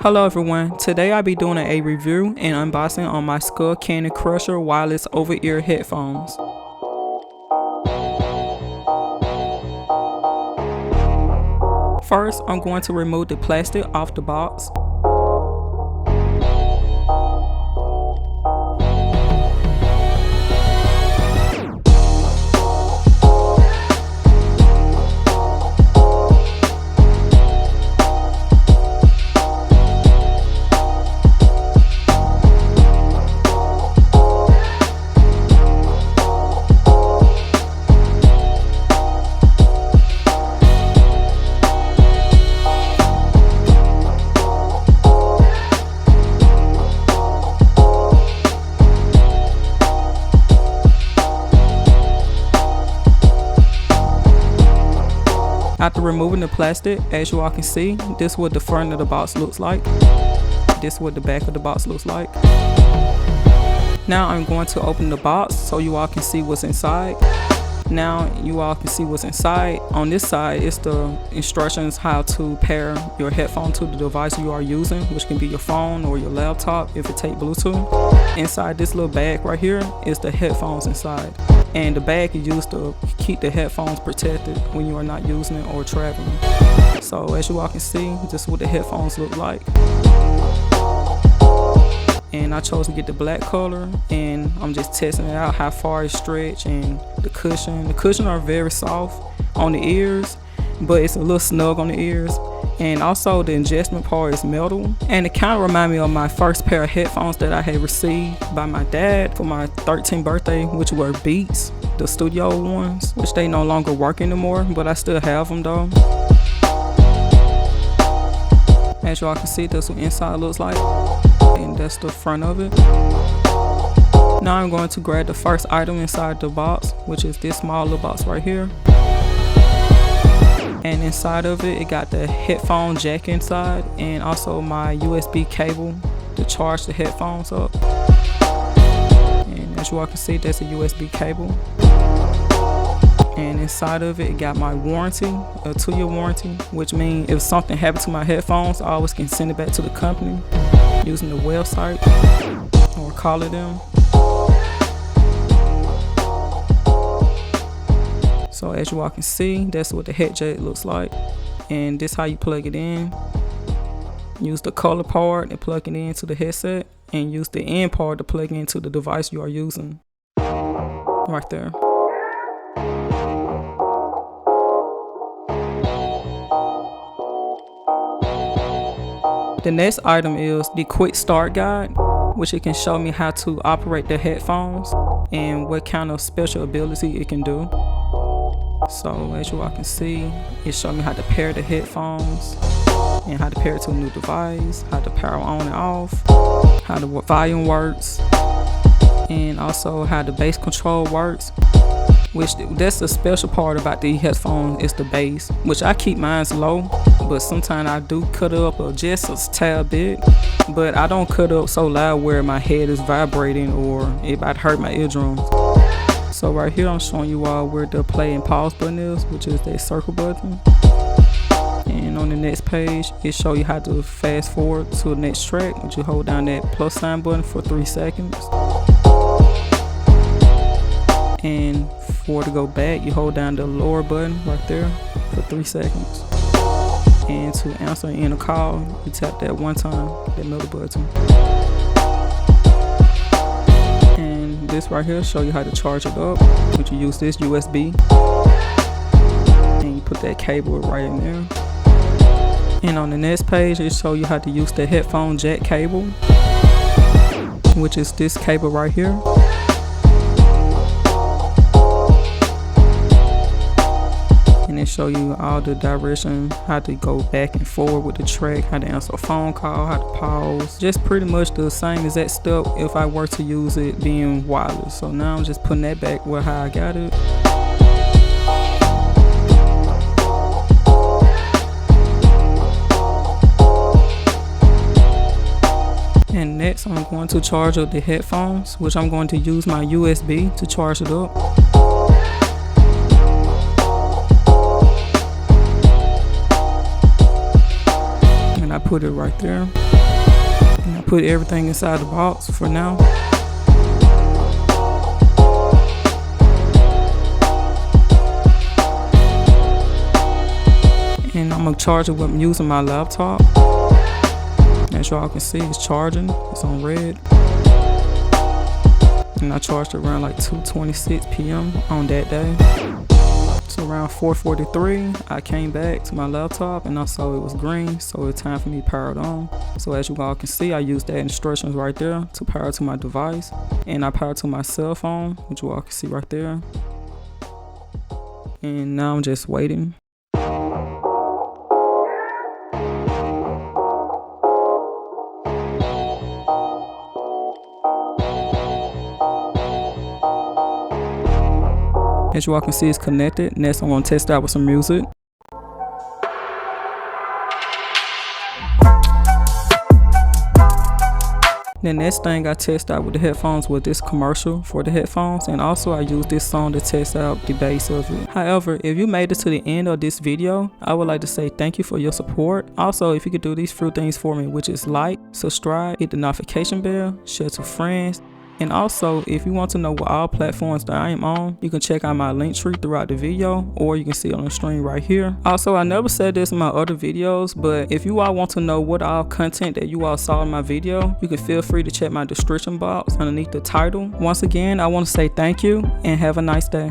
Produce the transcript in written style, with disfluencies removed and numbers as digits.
Hello everyone, today I'll be doing a review and unboxing on my Skullcandy Crusher wireless over-ear headphones. First, I'm going to remove the plastic off the box. After removing the plastic, as you all can see, this is what the front of the box looks like. This is what the back of the box looks like. Now I'm going to open the box so you all can see what's inside. Now you all can see what's inside. On this side is the instructions how to pair your headphone to the device you are using, which can be your phone or your laptop if it takes Bluetooth. Inside this little bag right here is the headphones inside. And the bag is used to keep the headphones protected when you are not using it or traveling. So as you all can see, this is what the headphones look like. And I chose to get the black color, and I'm just testing it out how far it stretch, and the cushion. The cushion are very soft on the ears, but it's a little snug on the ears. And also the adjustment part is metal, and it kind of reminds me of my first pair of headphones that I had received by my dad for my 13th birthday, which were Beats, the studio ones, which they no longer work anymore, but I still have them though. As y'all can see, that's what inside looks like, and that's the front of it. Now I'm going to grab the first item inside the box, which is this small little box right here. And inside of it, it got the headphone jack inside, and also my USB cable to charge the headphones up. And as you all can see, that's a USB cable. And inside of it, it got my warranty, a 2-year warranty, which means if something happened to my headphones, I always can send it back to the company using the website or calling them. So as you all can see, that's what the head jack looks like, and this how you plug it in. Use the color part and plug it into the headset, and use the end part to plug into the device you are using. Right there. The next item is the quick start guide, which it can show me how to operate the headphones and what kind of special ability it can do. So as you all can see, it shows me how to pair the headphones and how to pair it to a new device, how to power on and off, how the volume works, and also how the bass control works. Which that's the special part about the headphones is the bass, which I keep mine low, but sometimes I do cut up just a tad bit, but I don't cut up so loud where my head is vibrating or it might hurt my eardrums. So right here I'm showing you all where the play and pause button is, which is that circle button. And on the next page, it shows you how to fast forward to the next track, which you hold down that plus sign button for 3 seconds. And to go back, you hold down the lower button right there for 3 seconds. And to answer in a call, you tap that one time, that middle button. And this right here show you how to charge it up, which you use this USB, and you put that cable right in there. And on the next page, it show you how to use the headphone jack cable, which is this cable right here. And it show you all the direction, how to go back and forward with the track, how to answer a phone call, how to pause. Just pretty much the same exact step if I were to use it being wireless. So now I'm just putting that back where how I got it. And next I'm going to charge up the headphones, which I'm going to use my USB to charge it up. and I put it right there. And I put everything inside the box for now. And I'm gonna charge it with using my laptop. As y'all can see, it's charging. It's on red. And I charged it around like 2:26 p.m. on that day. So around 4:43, I came back to my laptop and I saw it was green, so it's time for me to power it on. So as you all can see, I used that instructions right there to power to my device, and I powered to my cell phone, which you all can see right there. And now I'm just waiting. As you all can see, it's connected. Next, I'm gonna test out with some music. The next thing I tested out with the headphones was this commercial for the headphones, and also I used this song to test out the bass of it. However, if you made it to the end of this video, I would like to say thank you for your support. Also, if you could do these few things for me, which is like, subscribe, hit the notification bell, share to friends. And also, if you want to know what all platforms that I am on, you can check out my link tree throughout the video, or you can see it on the screen right here. Also, I never said this in my other videos, but if you all want to know what all content that you all saw in my video, you can feel free to check my description box underneath the title. Once again, I want to say thank you and have a nice day.